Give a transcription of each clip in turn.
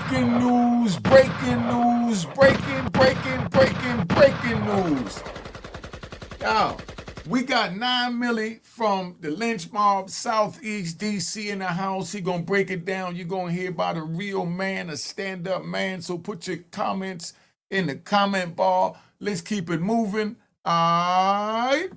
Breaking news, breaking news, breaking news. Now, we got 9 milli from the lynch mob, Southeast DC in the house. He gonna break it down. You're gonna hear about a real man, a stand-up man. So put your comments in the comment bar. Let's keep it moving. All right.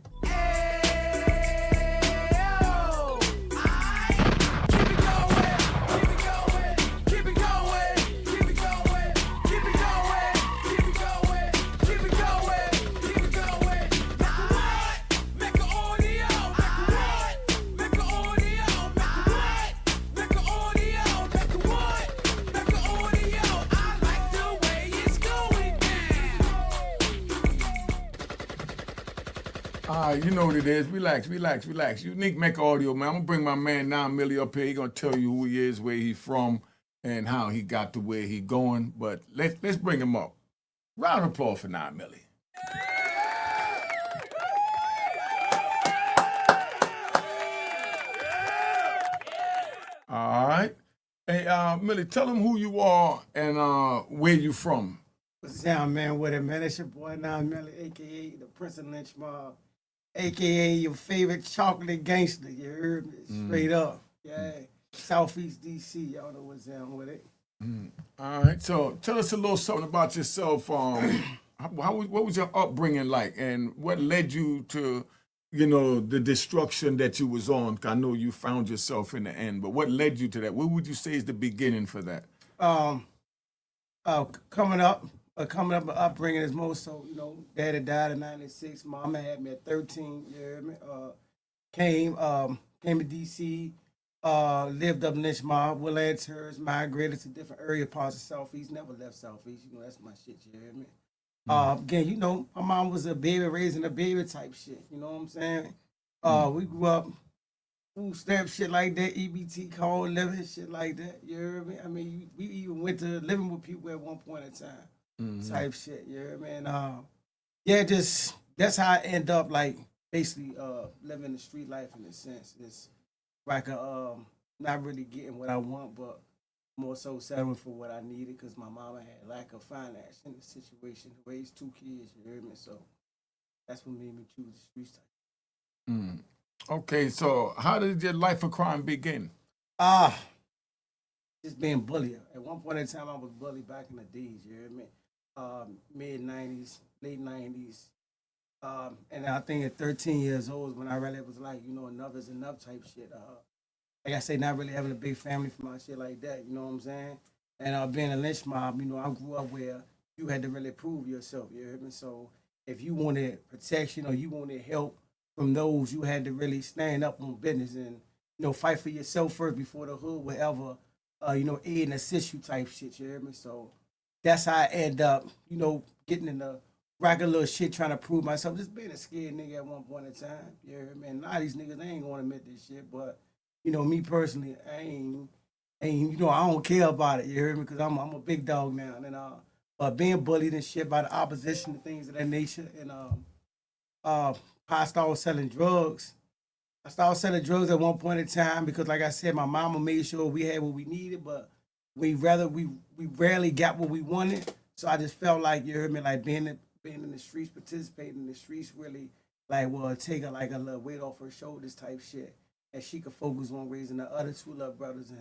All right, you know what it is. Relax, relax, relax. Unique Mecca Audio, man. I'm gonna bring my man 9 milli up here. He gonna tell you who he is, where he from, and how he got to where he going. But let's bring him up. Round of applause for 9 milli. All right. Hey, Millie, tell him who you are and where you from. What's down, man? With it, man? It's your boy Now Melly, aka the Prince of Lynch Mob, aka your favorite chocolate gangster. You heard me? Straight up. Yeah. Southeast DC. Y'all know what's down with it. All right. So tell us a little something about yourself. What was your upbringing like, and what led you to, the destruction that you was on? I know you found yourself in the end, but what led you to that? What would you say is the beginning for that? Um, coming up, my upbringing is more so, daddy died in '96. Mama had me at 13. You heard me? Came to DC. Lived up in Lynch Mob, Willands, Hers, migrated to different area parts of Southeast. Never left Southeast. That's my shit. You hear me? Again, my mom was a baby raising a baby type shit. You know what I'm saying? We grew up food stamp shit like that, EBT call living shit like that. You hear me? I mean, we even went to living with people at one point in time, type shit. You hear me? And yeah, just that's how I end up like basically living the street life in a sense. It's like not really getting what I want, but more so settling for what I needed because my mama had lack of finance in the situation to raise 2 kids. You hear me? So that's what made me choose the street type. Okay, so how did your life of crime begin? Just being bullied. At one point in time, I was bullied back in the days. You hear me? Mid '90s, late '90s. And I think at 13 years old when I really was like, enough is enough type shit. Like I say, not really having a big family for my shit like that. You know what I'm saying? And being a lynch mob, I grew up where you had to really prove yourself. You hear me? So if you wanted protection or you wanted help from those, you had to really stand up on business and fight for yourself first before the hood would ever aid and assist you type shit. You hear me? So that's how I end up, getting in the regular little shit trying to prove myself. Just being a scared nigga at one point in time. You hear me? And a lot of these niggas, they ain't gonna admit this shit, but me personally, I ain't, I don't care about it. You hear me? Because I'm a big dog now, and but being bullied and shit by the opposition and things of that nature, and I started selling drugs. I started selling drugs at one point in time because, like I said, my mama made sure we had what we needed, but we rarely got what we wanted. So I just felt like, you heard me, like being in the streets, participating in the streets, really like take a little weight off her shoulders type shit, and she could focus on raising the other two little brothers and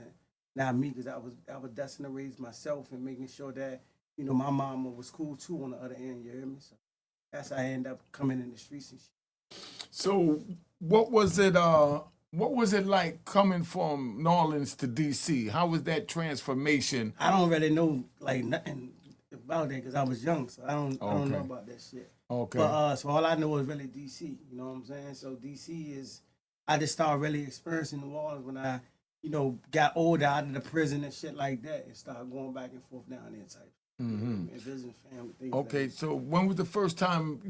not me, because I was destined to raise myself and making sure that my mama was cool too on the other end. You hear me? So that's how I end up coming in the streets and shit. So what was it? What was it like coming from New Orleans to DC? How was that transformation? I don't really know like nothing about that because I was young, so I don't know about that shit. Okay. But so all I know is really DC. You know what I'm saying? So DC is I just started really experiencing New Orleans when I got older out of the prison and shit like that and started going back and forth down there type. And visiting family things. Okay, like so when was the first time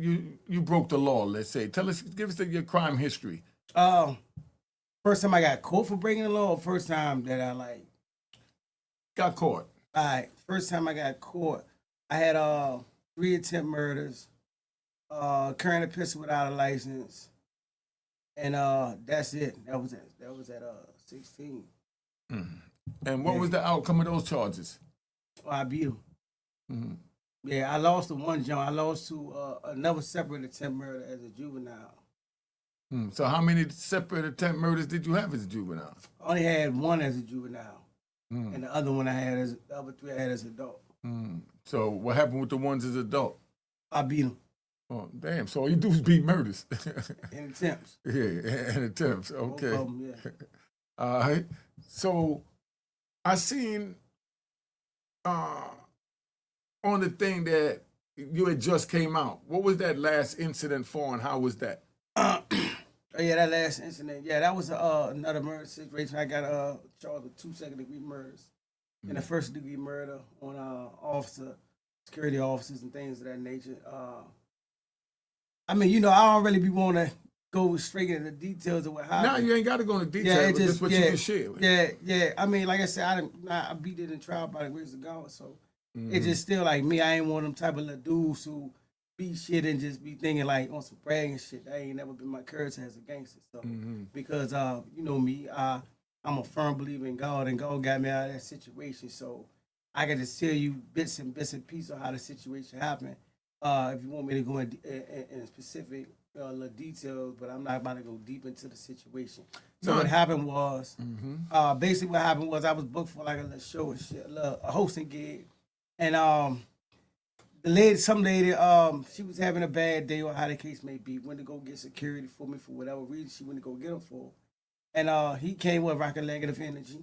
you broke the law? Let's say, give us your crime history. First time I got caught for breaking the law, or first time that I got caught. All right, first time I got caught, I had 3 attempt murders, carrying a pistol without a license, and that's it. That was at 16. And what was the outcome of those charges? Oh, I beat him. Mm-hmm. Yeah, I lost to one John. I lost to another separate attempt murder as a juvenile. So how many separate attempt murders did you have as a juvenile? I only had one as a juvenile, Mm. and the other one I had as the other three I had as adult. So what happened with the ones as adult? I beat him Oh, damn. So all you do is beat murders. in attempts. Yeah, and attempts. Both Okay. of them, yeah. All right. So I seen uh, on the thing that you had just came out. What was that last incident for, and how was that? Oh yeah, that last incident. Yeah, that was another murder situation. I got charged with 2 second-degree murders and a first-degree murder on security officers and things of that nature. I mean, I don't really be want to go straight into the details of what happened. Nah, you ain't got to go into detail. Yeah, it but just what you can share. Yeah. I mean, like I said, I beat it in trial by the grace of God. So it's just still like me. I ain't one of them type of little dudes who beat shit and just be thinking like on some bragging shit. That ain't never been my character as a gangster. So because you know me, I'm a firm believer in God, and God got me out of that situation. So I can just tell you bits and pieces of how the situation happened. If you want me to go in specific little details, but I'm not about to go deep into the situation. So what happened was, basically what happened was I was booked for like a little show and shit, a hosting gig, and some lady, she was having a bad day or how the case may be. Went to go get security for me for whatever reason she went to go get him for, and he came with rocket negative energy,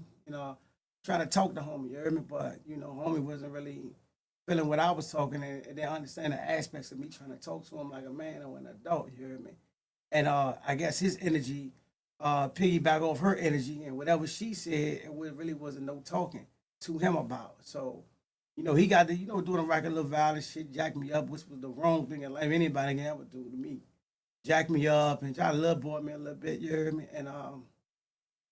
trying to talk to homie, you heard me, but homie wasn't really feeling what I was talking and they understand the aspects of me trying to talk to him like a man or an adult, you heard me? And I guess his energy piggyback off her energy and whatever she said, it really wasn't no talking to him about. So, he got the, doing a regular violent shit, jack me up, which was the wrong thing in life anybody can ever do to me. Jack me up and try to love boy me a little bit, you heard me? And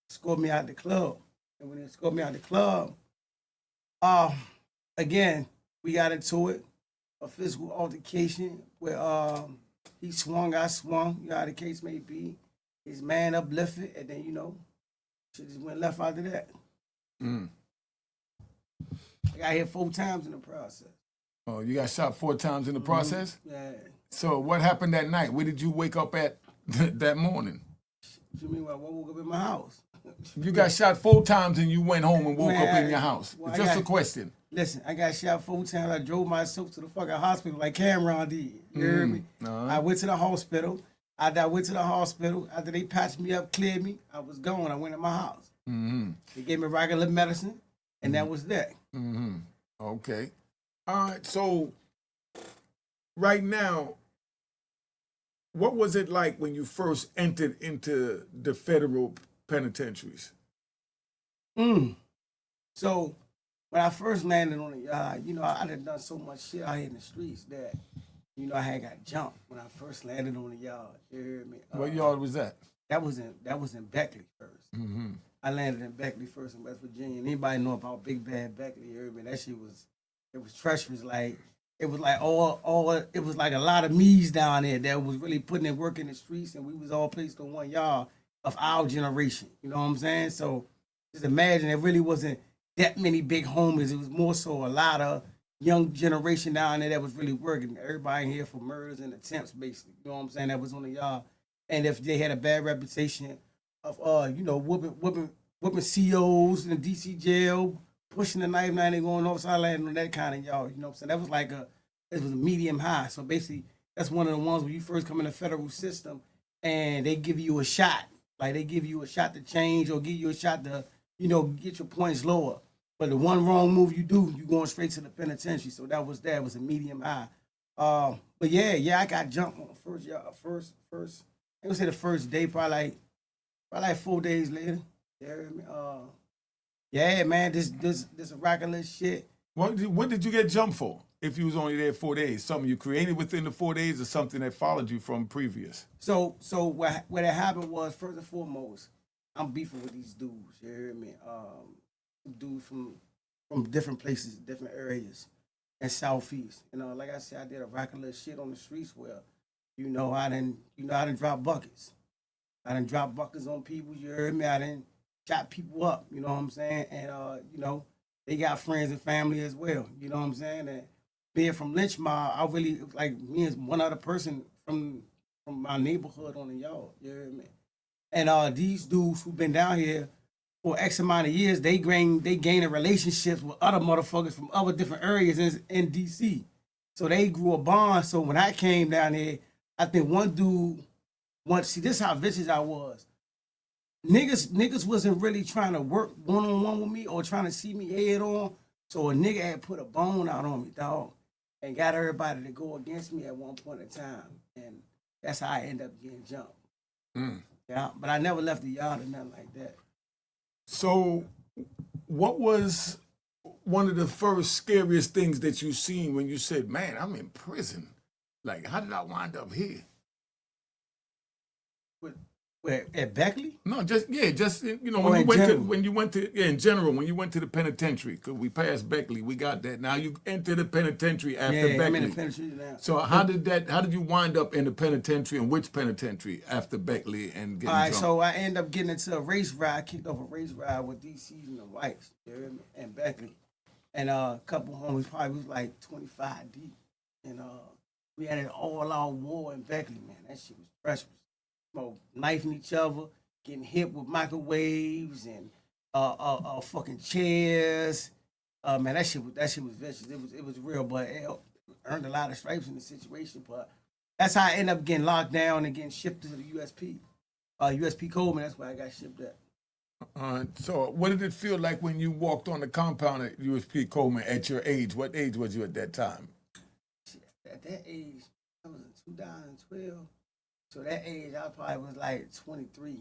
scored me out the club. And when they scored me out the club, again, we got into it, a physical altercation where he swung, I swung, how the case may be. His man uplifted, and then, shit just went left after that. I got hit 4 times in the process. Oh, you got shot 4 times in the process? Yeah. So what happened that night? Where did you wake up at that morning? What you mean? I woke up in my house. You got shot 4 times and you went home and woke up in your house. Well, Just a question. Listen, I got shot 4 times. I drove myself to the fucking hospital like Cameron did. You heard me? I went to the hospital. I went to the hospital. After they patched me up, cleared me, I was gone. I went in my house. They gave me regular medicine, and that was that. Okay. All right. So right now, what was it like when you first entered into the federal penitentiaries? So when I first landed on the yard, I done done so much shit out here in the streets that, I had got jumped when I first landed on the yard. You heard me? What yard was that? That was in Beckley first. I landed in Beckley first in West Virginia. And anybody know about Big Bad Beckley? You heard me? That shit was treacherous. Like it was like it was like a lot of me's down there that was really putting in work in the streets, and we was all placed on one yard of our generation. You know what I'm saying? So just imagine it really wasn't that many big homies. It was more so a lot of young generation down there that was really working. Everybody in here for murders and attempts, basically. You know what I'm saying? That was on the yard. And if they had a bad reputation of whooping COs in the DC jail, pushing the knife, now they going outside landing on that kind of yard. You know what I'm saying? That was it was a medium high. So basically, that's one of the ones where you first come in the federal system and they give you a shot. Like they give you a shot to change or give you a shot to, get your points lower. But the one wrong move you do, you going straight to the penitentiary. So that was that. It was a medium high. But yeah, I got jumped on the first. I would say the first day, probably like 4 days later. You heard me? Yeah, man, this regular shit. What did you get jumped for? If you was only there 4 days, something you created within the 4 days, or something that followed you from previous? So what had happened was, first and foremost, I'm beefing with these dudes. You heard me? Dudes from different places, different areas, and Southeast. Like I said, I did a regular shit on the streets where, I didn't drop buckets. I done dropped buckets on people, you heard me? I done chop people up, you know what I'm saying? And, they got friends and family as well. You know what I'm saying? And being from Lynch Mob, I really like me as one other person from my neighborhood on the yard. You hear me? And these dudes who've been down here for X amount of years, they gaining relationships with other motherfuckers from other different areas in DC. So they grew a bond. So when I came down here, I think one dude see this how vicious I was. Niggas wasn't really trying to work one on one with me or trying to see me head on. So a nigga had put a bone out on me, dog, and got everybody to go against me at one point in time. And that's how I end up getting jumped. Yeah, but I never left the yard or nothing like that. So, what was one of the first scariest things that you seen when you said, "Man, I'm in prison"? Like, how did I wind up here? Where at Beckley? No, just you know when you went to in general when you went to the penitentiary, because we passed Beckley, we got that. Now you enter the penitentiary after Beckley. I'm in the penitentiary now. So how did you wind up in the penitentiary, and which penitentiary after Beckley and getting All right, drunk? so I end up getting into a race ride, kicked off a race ride with DC's and the Whites, you hear me? And Beckley. And a couple homies probably was like 25 deep. And we had an all-out war in Beckley, man. That shit was precious. Knifing each other, getting hit with microwaves and fucking chairs. Man, that shit was vicious. It was real, but it earned a lot of stripes in the situation. But that's how I ended up getting locked down and getting shipped to the USP. USP Coleman, that's where I got shipped at. So what did it feel like when you walked on the compound at USP Coleman at your age? What age was you at that time? At that age, that was in 2012. So that age, I probably was like 23.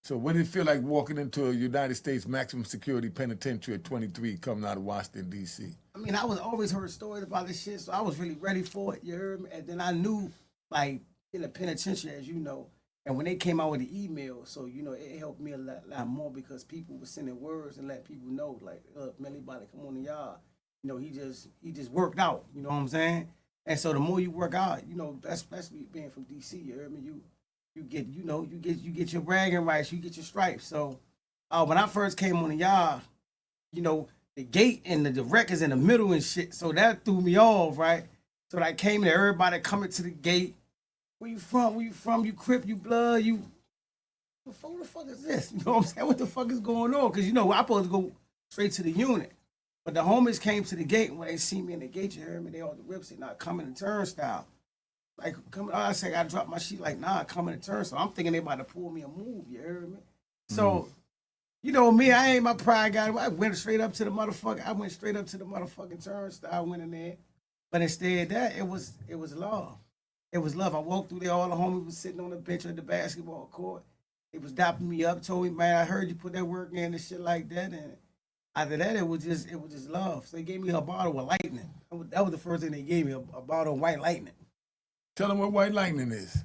So what did it feel like walking into a United States maximum security penitentiary at 23 coming out of Washington, D.C.? I mean, I was always heard stories about this shit, so I was really ready for it, you heard me? And then I knew, like, in the penitentiary, as you know, and when they came out with the email, so, you know, it helped me a lot more because people were sending words and let people know, like, look, Melly about to come on the yard. You know, he just worked out, you know what I'm saying? And so the more you work out, you know, especially being from DC, you heard me? You get your bragging rights, you get your stripes. So when I first came on the yard, you know, the gate and the records in the middle and shit. So that threw me off, right? So I came there, everybody coming to the gate. Where you from? Where you from? You Crip, you Blood, you what the fuck is this? You know what I'm saying? What the fuck is going on? Because you know, I'm supposed to go straight to the unit. But the homies came to the gate, and when they see me in the gate, you heard me, they all the whips, they not coming in turnstile. Like, I say, I dropped my sheet, like, nah, coming in turnstile. I'm thinking they about to pull me a move, you heard me? So, you know me, I ain't my pride guy. I went straight up to the motherfucker. I went straight up to the motherfucking turnstile, went in there. But instead of that, it was love. It was love. I walked through there, all the homies was sitting on the bench at the basketball court. They was dapping me up, told me, man, I heard you put that work in and shit like that, and after that, it was just love. So they gave me a bottle of lightning. That was the first thing they gave me, a bottle of white lightning. Tell them what white lightning is.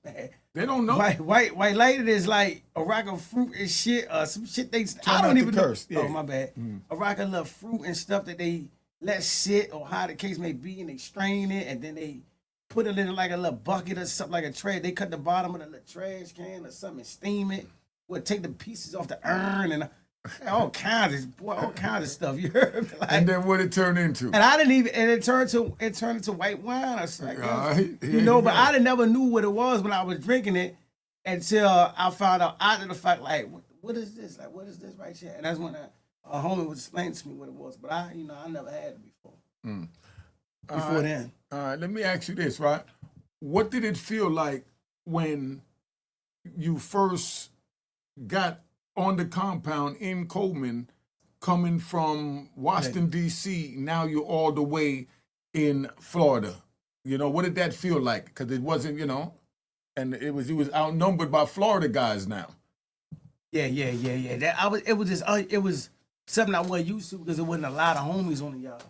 They don't know. White lightning is like a rock of fruit and shit, some shit I don't even know. Yeah. Oh, my bad. A rock of little fruit and stuff that they let sit or how the case may be, and they strain it, and then they put it in like a little bucket or something, like a trash. They cut the bottom of the little trash can or something and steam it. Would take the pieces off the urn and all kinds of stuff. You heard me? Like, and then what it turned into? And I didn't even. And it turned into white wine or something. Right. You know, but I never knew what it was when I was drinking it until I found out after the fact. Like, what is this? Like, what is this right here? And that's when a homie was explaining to me what it was. But I never had it before. Before then. All right. Let me ask you this, right? What did it feel like when you first got on the compound in Coleman, coming from Washington, D.C., now you're all the way in Florida? You know, what did that feel like? Because it wasn't, you know, and you was outnumbered by Florida guys now. Yeah. It was something I wasn't used to because it wasn't a lot of homies on the yard.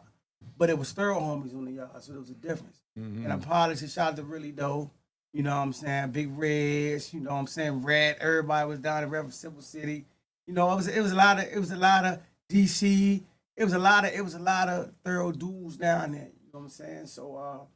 But it was thorough homies on the yard, so there was a difference. And I apologize, shout out to Really Though. You know what I'm saying? Big Reds, you know what I'm saying? Red, everybody was down in Reverend Civil City. You know, it was a lot of DC. It was a lot of thorough dudes down there. You know what I'm saying? So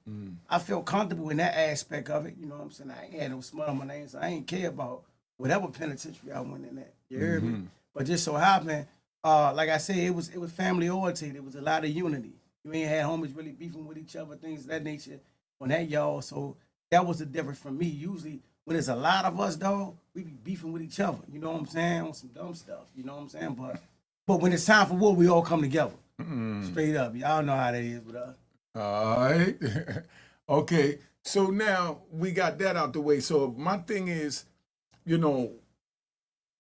I felt comfortable in that aspect of it. You know what I'm saying? I ain't had no smut on my name, so I ain't care about whatever penitentiary I went in at. You heard me? But just so happened, like I said, it was family oriented. It was a lot of unity. You ain't had homies really beefing with each other, things of that nature on that y'all. So that was the difference from me. Usually when there's a lot of us, dog, we be beefing with each other. You know what I'm saying? On some dumb stuff. You know what I'm saying? But when it's time for war, we all come together. Straight up. Y'all know how that is with us. All right. Okay. So now we got that out the way. So my thing is, you know,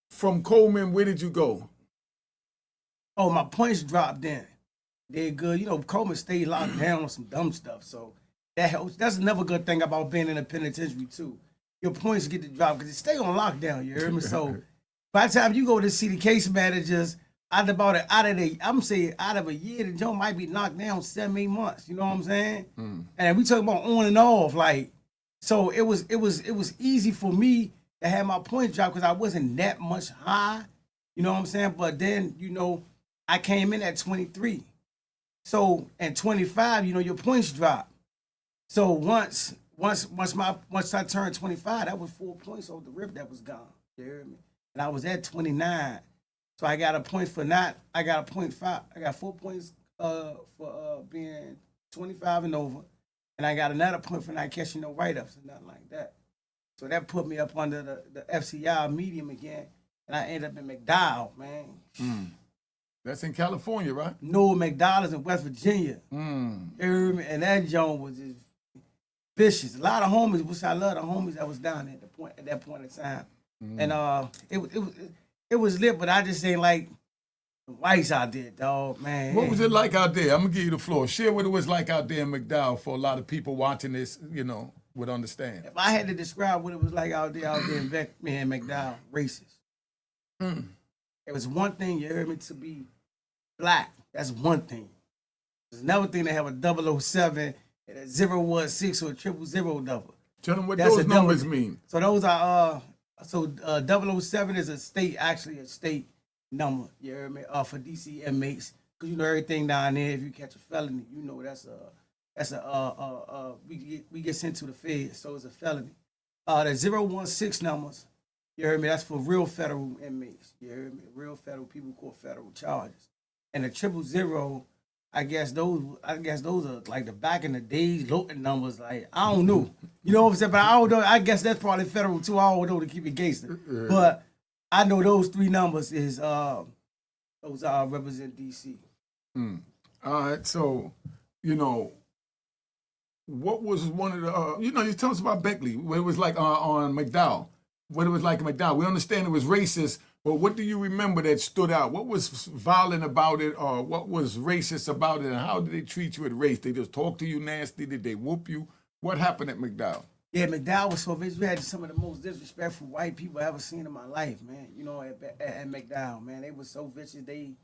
from Coleman, where did you go? Oh, my points dropped in. They're good. You know, Coleman stayed locked down on some dumb stuff. So that helps. That's another good thing about being in a penitentiary too. Your points get to drop because it stay on lockdown, you hear me? So by the time you go to see the case managers, out of a year, the joint might be knocked down 7-8 months. You know what I'm saying? And we talking about on and off, like, so it was easy for me to have my points drop because I wasn't that much high. You know what I'm saying? But then, you know, I came in at 23. So at 25, you know, your points drop. So once I turned 25, that was 4 points off the rip that was gone. You hear me? And I was at 29. So I got a point for not. I got a point five. I got 4 points for being 25 and over, and I got another point for not catching no write-ups and nothing like that. So that put me up under the FCI medium again, and I ended up in McDowell, man. That's in California, right? No, McDowell's in West Virginia. You hear me? And that joint was just vicious. A lot of homies, which I love the homies that was down there at that point in time. And it was lit, but I just ain't like the whites out there, dog, man. What was it like out there? I'm gonna give you the floor. Share what it was like out there in McDowell for a lot of people watching this, you know, would understand. If I had to describe what it was like out there in McDowell, racist. It was one thing, you heard me, to be black. That's one thing. There's another thing to have a 007 and a 016 or a 000 number. Tell them what That's those numbers mean. So those are 007 is a state number. You heard me? For DC inmates, because you know everything down there. If you catch a felony, you know we get sent to the feds, so it's a felony. The 016 numbers, you heard me? That's for real federal inmates. You heard me? Real federal people caught federal charges. And the 000, I guess those are like the back in the days loading numbers. Like, I don't know. You know what I'm saying? But I don't know. I guess that's probably federal too. I don't know, to keep it gangster. But I know those three numbers is those represent DC. All right, so, you know, what was one of the, you tell us about Beckley, what it was like on McDowell, what it was like in McDowell. We understand it was racist, but what do you remember that stood out? What was violent about it, or what was racist about it, and how did they treat you at race? They just talk to you nasty? Did they whoop you? What happened at McDowell? Yeah, McDowell was so vicious. We had some of the most disrespectful white people I ever seen in my life, man. You know, at McDowell, man. They were so vicious. They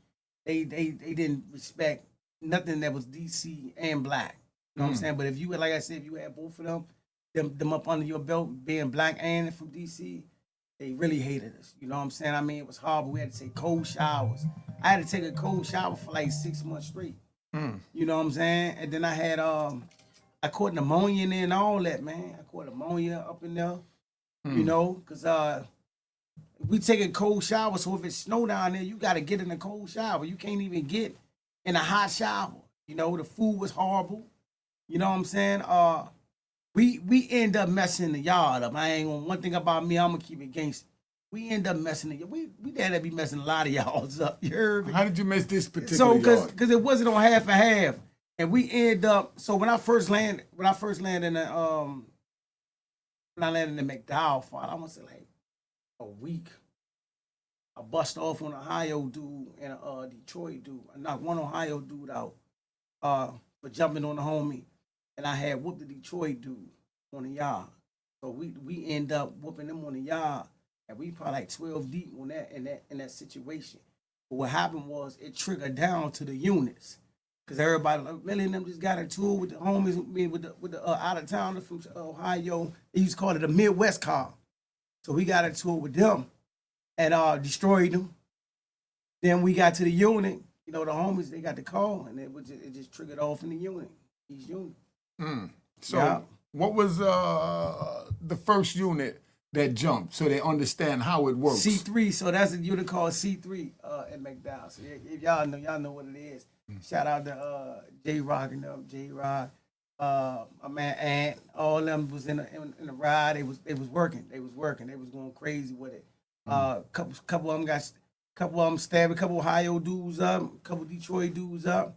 didn't respect nothing that was DC and black. You know what I'm saying? But if you, like I said, if you had both of them up under your belt, being black and from DC, they really hated us. You know what I'm saying? I mean, it was horrible. We had to take cold showers. I had to take a cold shower for like 6 months straight. You know what I'm saying? And then I had I caught pneumonia in there and all that, man. I caught pneumonia up in there. You know, because we take a cold shower, so if it snow down there, you got to get in a cold shower. You can't even get in a hot shower. You know, the food was horrible. You know what I'm saying? We end up messing the yard up. I ain't gonna, one thing about me, I'm gonna keep it gangster. We end up messing it. We dad be messing a lot of y'all's up. You heard me? How did you mess this particular yard? So because it wasn't on half and half, and we end up. So when I first landed in the when I landed in McDowell, I want to say like a week. I bust off on an Ohio dude and a Detroit dude. I knocked one Ohio dude out for jumping on the homie, and I had whooped the Detroit dude on the yard. So we end up whooping them on the yard, and we probably like 12 deep on that in that situation. But what happened was it triggered down to the units, because everybody, like, many of them just got into it with the homies, with the out of towners from Ohio. They used to call it a Midwest car. So we got into it with them and destroyed them. Then we got to the unit. You know, the homies, they got the call, and it just triggered off in the unit, each unit. So what was the first unit that jump so they understand how it works. C3, so that's a unit called C3 at McDowell. So if y'all know what it is. Shout out to J Rock and them, J Rock, my man Ant, all of them was in the ride. They was working. They was going crazy with it. Couple of them stabbed a couple of Ohio dudes up, a couple of Detroit dudes up,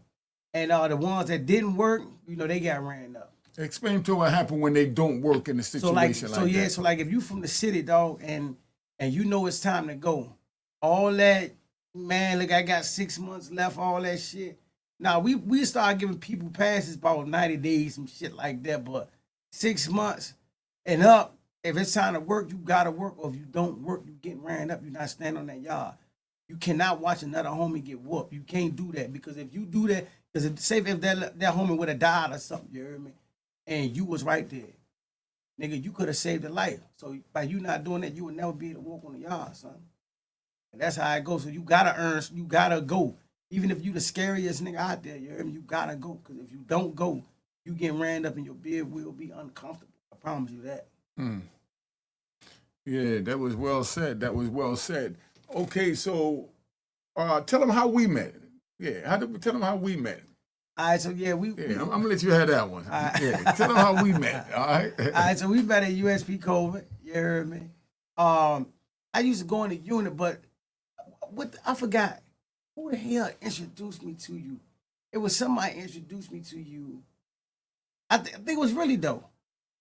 and the ones that didn't work, they got ran up. Explain to what happened when they don't work in a situation like that. So like if you from the city, dog, and you know it's time to go, all that, man, look, I got 6 months left, all that shit. Now we started giving people passes about 90 days, some shit like that, but 6 months and up, if it's time to work, you gotta work, or if you don't work, you getting ran up, you're not standing on that yard. You cannot watch another homie get whooped. You can't do that, because if you do that, because if that homie would have died or something, you heard me? And you was right there, nigga, you could have saved a life. So by you not doing that, you would never be able to walk on the yard, son. And that's how it goes. So you gotta go. Even if you the scariest nigga out there, you hear me? You gotta go. Because if you don't go, you get ran up and your beard will be uncomfortable. I promise you that. Yeah, that was well said. Okay, so tell them how we met. Yeah, tell them how we met. All right, so I'm gonna let you have that one. Right. Yeah, tell them how we met. All right. All right, so we met at USP COVID. You heard me? I used to go in the unit, but I forgot who the hell introduced me to you. It was somebody introduced me to you. I think it was really dope.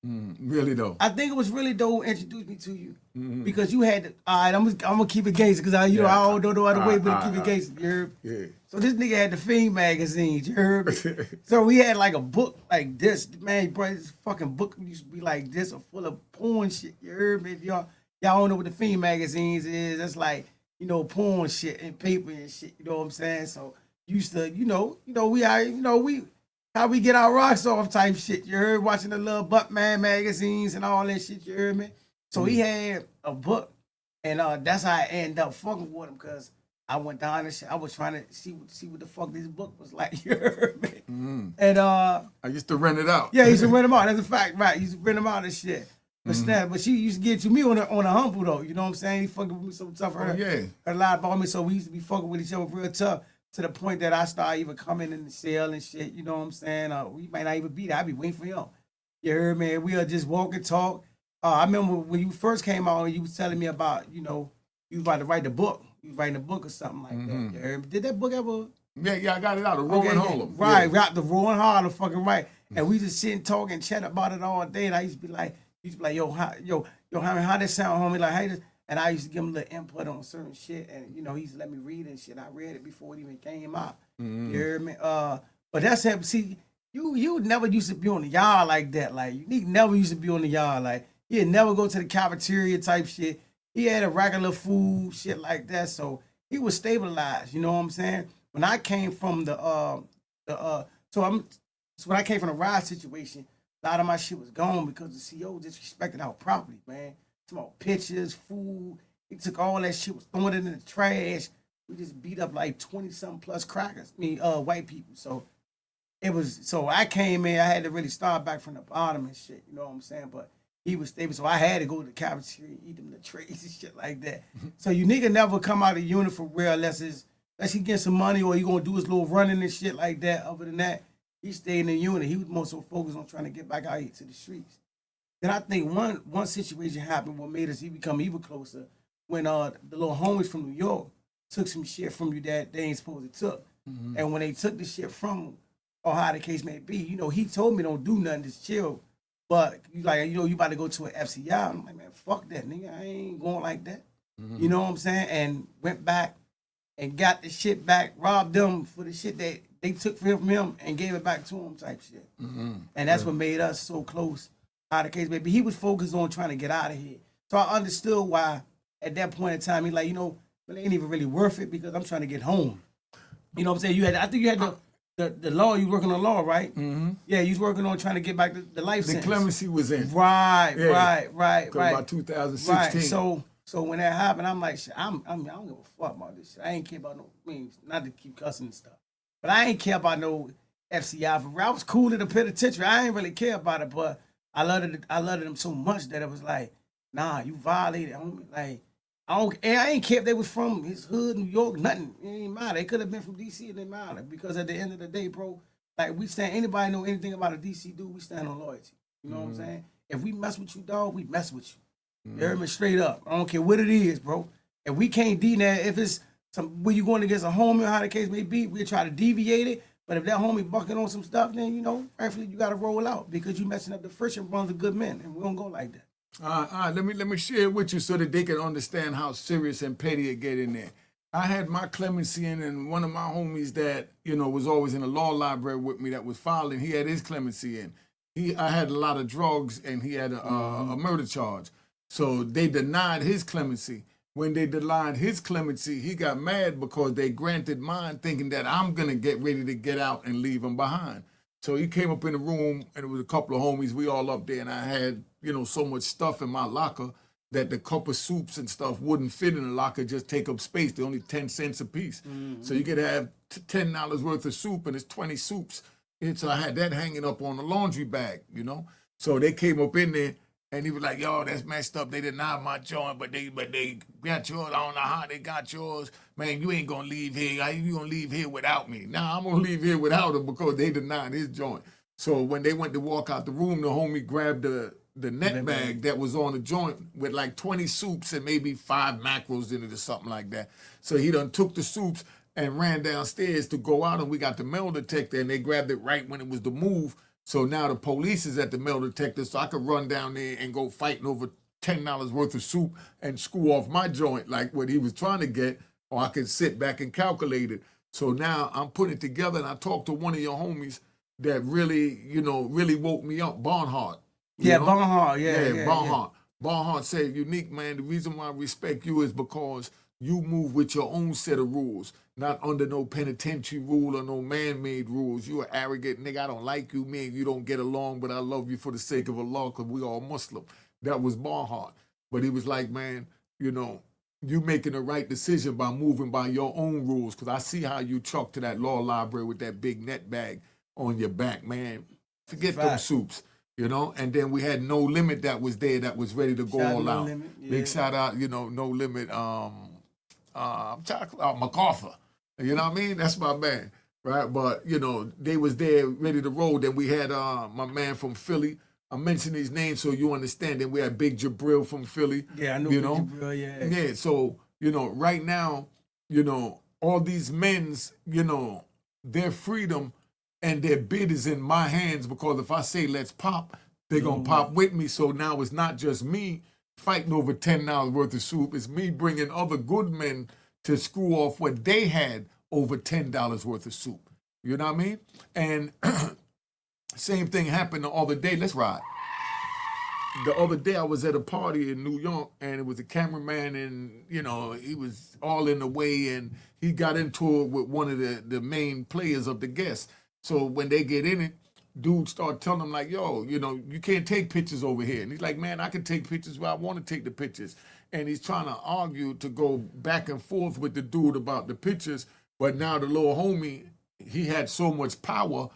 Really though. I think it was really dope who introduced me to you, because you had. All right, I'm gonna keep it gangster, because I don't know other way but to keep it gangster. You heard? Yeah. So this nigga had the Fiend magazines. You heard me? So we had like a book like this. Man, bro, this fucking book used to be like this, or full of porn shit. You heard me? If y'all don't know what the Fiend magazines is, that's like, porn shit and paper and shit. You know what I'm saying? So used to, how we get our rocks off type shit. You heard? Watching the little Buttman magazines and all that shit. You heard me? So he had a book, and that's how I ended up fucking with him, because I went down and shit. I was trying to see what the fuck this book was like. You heard me? And I used to rent it out. Yeah, he used to rent them out. That's a fact, right? He used to rent them out and shit. But she used to get to me on a humble though. You know what I'm saying? He fucking with me so tough. Heard a lot about me, so we used to be fucking with each other real tough, to the point that I started even coming in the cell and shit. You know what I'm saying? We might not even be there. I be waiting for him. You heard me? We'll just walk and talk. I remember when you first came out and you was telling me about, you was about to write the book. You was writing a book or something like that. You heard me? Did that book ever? Yeah, I got it out of Rowan Harlem. Right, the Rowan Harlem, fucking right. And we just sit and talk and chat about it all day. And I used to be like, yo, how this sound, homie? Like, how this? And I used to give him a little input on certain shit. And, he used to let me read and shit. I read it before it even came out. You heard me? But that's him. See, you never used to be on the yard like that. Like, you never used to be on the yard. Like, he'd never go to the cafeteria type shit. He had a regular food, shit like that. So he was stabilized. You know what I'm saying? When I came from when I came from the ride situation, a lot of my shit was gone because the CO disrespected our property, man. Some more pictures, food. He took all that shit, was throwing it in the trash. We just beat up like 20-something plus crackers. White people. So I came in, I had to really start back from the bottom and shit. You know what I'm saying? But he was stable, so I had to go to the cafeteria and eat them the trays and shit like that. So you nigga never come out of unit for real unless he get some money, or he gonna do his little running and shit like that. Other than that, he stayed in the unit. He was more so focused on trying to get back out here to the streets. Then I think one situation happened what made us become even closer, when the little homies from New York took some shit from you that they ain't supposed to took. And when they took the shit from him, or how the case may be, he told me don't do nothing, just chill. But you about to go to an FCI. I'm like, man, fuck that, nigga. I ain't going like that. You know what I'm saying? And went back and got the shit back, robbed them for the shit that they took from him and gave it back to him type shit. And that's what made us so close. How the case may be. He was focused on trying to get out of here. So I understood why at that point in time, he like, it ain't even really worth it, because I'm trying to get home. You know what I'm saying? I think you had the law, you working on law, right? Yeah, you was working on trying to get back the life sentence. The clemency was in. Right. About 2016. Right. So when that happened, I'm like, shit, I don't give a fuck about this shit. I ain't care about not to keep cussing and stuff, but I ain't care about no FCI for real. I was cool in the penitentiary. I ain't really care about it, but I loved them so much that it was like, Nah, you violated, homie. Like, I ain't care if they was from his hood, New York, nothing. It ain't matter. They could have been from DC, it didn't matter. Because at the end of the day, bro, like we stand, anybody know anything about a DC dude, we stand on loyalty. You know what I'm saying? If we mess with you, dog, we mess with you. You heard me straight up. I don't care what it is, bro. If we can't D that, if it's some where you going against a homie or how the case may be, we try to deviate it. But if that homie bucking on some stuff, then you know, rightfully you gotta roll out because you messing up the friction runs of good men, and we don't go like that. Let me share it with you so that they can understand how serious and petty it get in there. I had my clemency in, and one of my homies that was always in the law library with me that was filing. He had his clemency in. I had a lot of drugs, and he had a murder charge. So they denied his clemency. When they denied his clemency, he got mad because they granted mine, thinking that I'm gonna get ready to get out and leave him behind. So he came up in the room, and it was a couple of homies. We all up there, and I had so much stuff in my locker that the cup of soups and stuff wouldn't fit in the locker, just take up space. They're only 10 cents a piece. So you could have $10 worth of soup, and it's 20 soups. And so I had that hanging up on the laundry bag. So they came up in there, and he was like, "Yo, that's messed up. They denied my joint, but they got yours. I don't know how they got yours. Man, you ain't gonna leave here. How you gonna leave here without me? Nah, I'm gonna leave here without him because they denied his joint." So when they went to walk out the room, the homie grabbed the net bag that was on the joint with like 20 soups and maybe 5 macros in it or something like that. So he done took the soups and ran downstairs to go out, and we got the metal detector, and they grabbed it right when it was the move. So now the police is at the metal detector, so I could run down there and go fighting over $10 worth of soup and screw off my joint like what he was trying to get, or I could sit back and calculate it. So now I'm putting it together, and I talked to one of your homies that really woke me up, Barnhart. Yeah, Bonhart. Yeah, Barnhart. Barnhart said, "Unique, man, the reason why I respect you is because you move with your own set of rules, not under no penitentiary rule or no man-made rules. You are arrogant nigga. I don't like you, man. You don't get along, but I love you for the sake of Allah because we all Muslim." That was Barnhart. But he was like, "Man, you making the right decision by moving by your own rules because I see how you truck to that law library with that big net bag on your back, man. Forget them soups." And then we had No Limit that was there that was ready to go Shout out all No out. Limit, yeah. Big shout out, No Limit, I'm talking about MacArthur. You know what I mean? That's my man, right? But, they was there ready to roll. Then we had my man from Philly. I mentioned his name so you understand. Then we had Big Jabril from Philly. Yeah, I know Big Jabril, yeah. Yeah, so, right now, all these men's, their freedom and their bid is in my hands because if I say let's pop, they're gonna pop with me. So now it's not just me fighting over $10 worth of soup. It's me bringing other good men to screw off what they had over $10 worth of soup. You know what I mean? And same thing happened the other day. Let's ride. The other day I was at a party in New York, and it was a cameraman, and he was all in the way, and he got into it with one of the main players of the guests. So when they get in it, dude start telling him like, "Yo, you can't take pictures over here." And he's like, "Man, I can take pictures where I want to take the pictures." And he's trying to argue to go back and forth with the dude about the pictures. But now the little homie, he had so much power,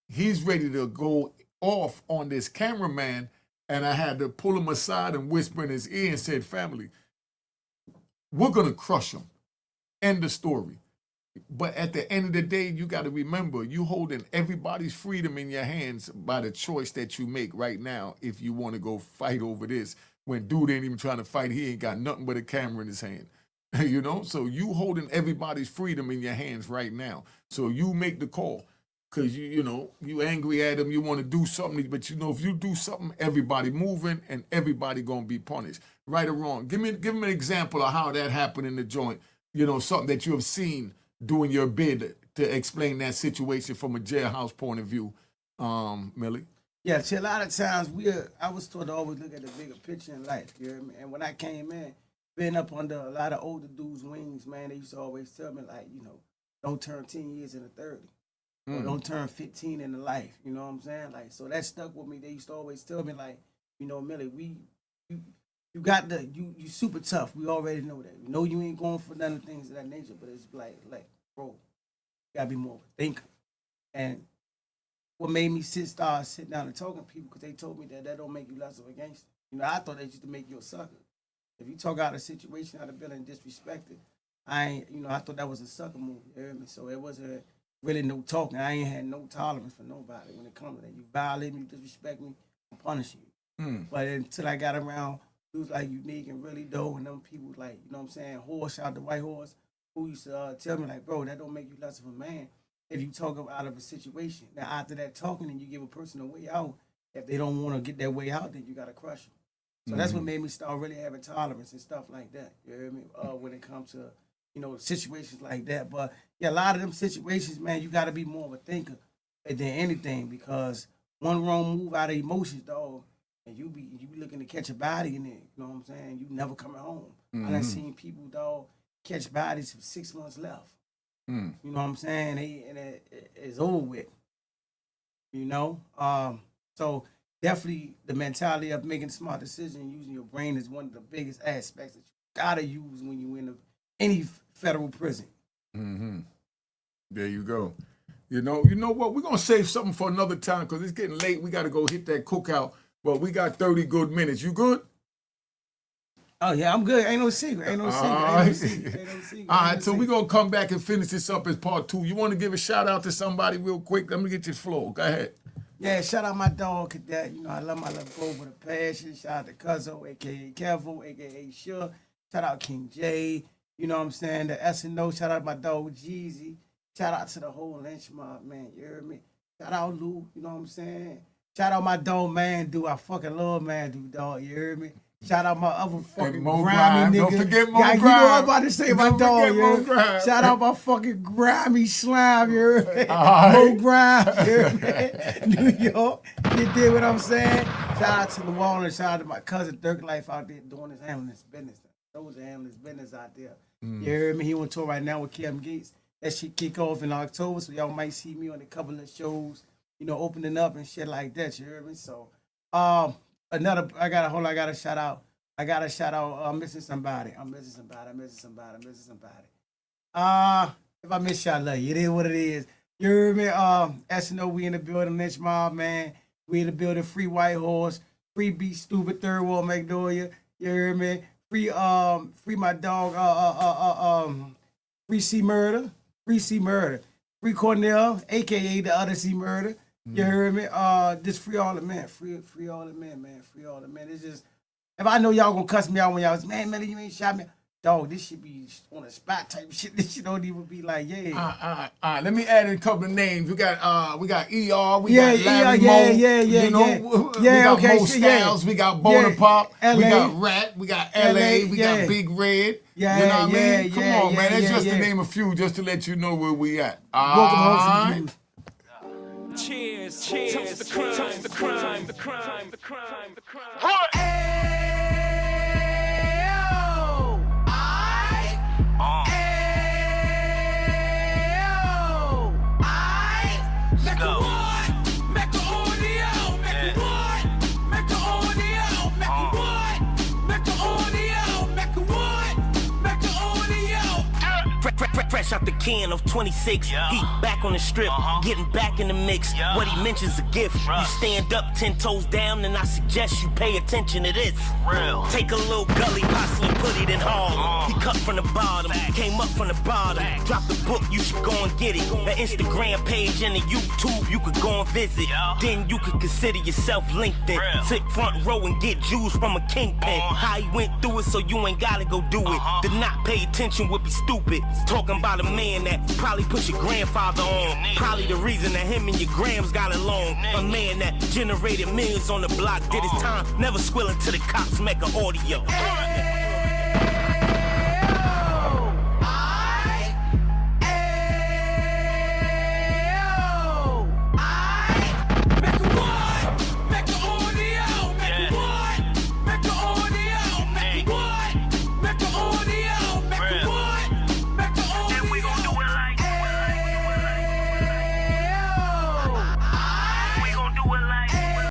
he's ready to go off on this cameraman. And I had to pull him aside and whisper in his ear and said, "Family, we're going to crush him." End the story. But at the end of the day, you got to remember, you holding everybody's freedom in your hands by the choice that you make right now if you want to go fight over this. When dude ain't even trying to fight, he ain't got nothing but a camera in his hand. So you holding everybody's freedom in your hands right now. So you make the call. Because you angry at him, you want to do something, but if you do something, everybody moving and everybody gonna be punished, right or wrong. Give him an example of how that happened in the joint. Something that you have seen doing your bid to explain that situation from a jailhouse point of view, Millie. Yeah, see, a lot of times I was taught to always look at the bigger picture in life. You know what I mean? And when I came in, being up under a lot of older dudes' wings, man, they used to always tell me like, don't turn 10 years into 30. Or don't turn 15 into life. You know what I'm saying? Like, so that stuck with me. They used to always tell me like, Millie, you got you super tough. We already know that. We know you ain't going for none of things of that nature, but it's like, bro, you gotta be more of a thinker. And what made me start sitting down and talking to people because they told me that don't make you less of a gangster. You know, I thought they used to make you a sucker. If you talk out of a situation, out of being disrespected, I thought that was a sucker move. You hear me? So it wasn't really no talking. I ain't had no tolerance for nobody when it comes to that. You violate me, you disrespect me, I'm punishing you. But until I got around, it was like unique and really dope, and them people like, you know what I'm saying, Horse, shout out to White Horse, who used to tell me like, bro, that don't make you less of a man if you talk out of a situation. Now after that talking and you give a person a way out, if they don't want to get their way out, then you gotta crush them. So that's what made me start really having tolerance and stuff like that. You hear me? When it comes to, you know, situations like that. But yeah, a lot of them situations, man, you gotta be more of a thinker than anything, because one wrong move out of emotions, dog, and you be looking to catch a body in there. You know what I'm saying? You never coming home. I done seen people, dog, catch bodies for 6 months left. You know what I'm saying? It's over with. You know? So definitely the mentality of making smart decisions and using your brain is one of the biggest aspects that you gotta use when you in any federal prison. There you go. You know what? We're gonna save something for another time because it's getting late. We gotta go hit that cookout. But we got 30 good minutes. You good? Oh yeah, I'm good. Ain't no secret. Ain't no secret. All right, so we're gonna come back and finish this up as part 2. You want to give a shout out to somebody real quick? Let me get your floor. Go ahead. Yeah, shout out my dog Cadet. You know, I love my little bro with a passion. Shout out to Cuzzo, aka Kevo, aka Sure. Shout out King J. You know what I'm saying? The S&O. Shout out my dog Jeezy. Shout out to the whole lynch mob, man. You heard me? Shout out Lou. You know what I'm saying? Shout out my dog Man Dude. I fucking love Man Dude, dog. You heard me? Shout out my other fucking grimy nigga. Don't forget Mo Grime. You know what I'm about to say, my dog. Mo Grime. Shout out my fucking grimy slime, you heard me? Mo Grime, you heard me? New York. You did what I'm saying? Shout out to New Orleans. Shout out to my cousin Dirk Life out there doing his ambulance business. Those are ambulance business out there. You heard me? He on tour right now with Cam Gates. That shit kick off in October, so y'all might see me on a couple of shows, you know, opening up and shit like that. You heard me? So, I gotta shout out. I'm missing somebody. If I miss y'all, love you. It is what it is. You heard me? S&O, we in the building, Lynch Mob, man. We in the building, free White Horse, free Beat Stupid, Third World Magnolia. You heard me? Free my dog, free C Murder, free Cornell, aka the other C Murder. You heard me? Just free all the men. Free all the men, man. Free all the men. It's just, if I know y'all gonna cuss me out when y'all was, man, you ain't shot me. Dog, this should be on a spot type shit. This shit don't even be like, yeah. Let me add in a couple of names. We got ER, we got Larry yeah, Moe, you know, we got Mo Styles, we got Bonaparte, we got Rat, we got LA, we got Big Red. You know what I mean? Come on, man. That's just to name a few, just to let you know where we at. Welcome home to the Cheers, toast the crime, toast the crime, the crime, the crime, the crime. Fresh out the can of 26, he back on the strip, getting back in the mix. What he mentions a gift. You stand up 10 toes down, and I suggest you pay attention to this. Take a little gully posse and put it in Harlem. He cut from the bottom, came up from the bottom. Drop the book, you should go and get it. The Instagram page and the YouTube, you could go and visit. Then you could consider yourself LinkedIn. Sit front row and get Jews from a kingpin. How he went through it, so you ain't gotta go do it. To not pay attention would be stupid. Talking about a man that probably put your grandfather on. Probably the reason that him and your grams got along. A man that generated millions on the block, did his time, never squilling to the cops, Mecca audio.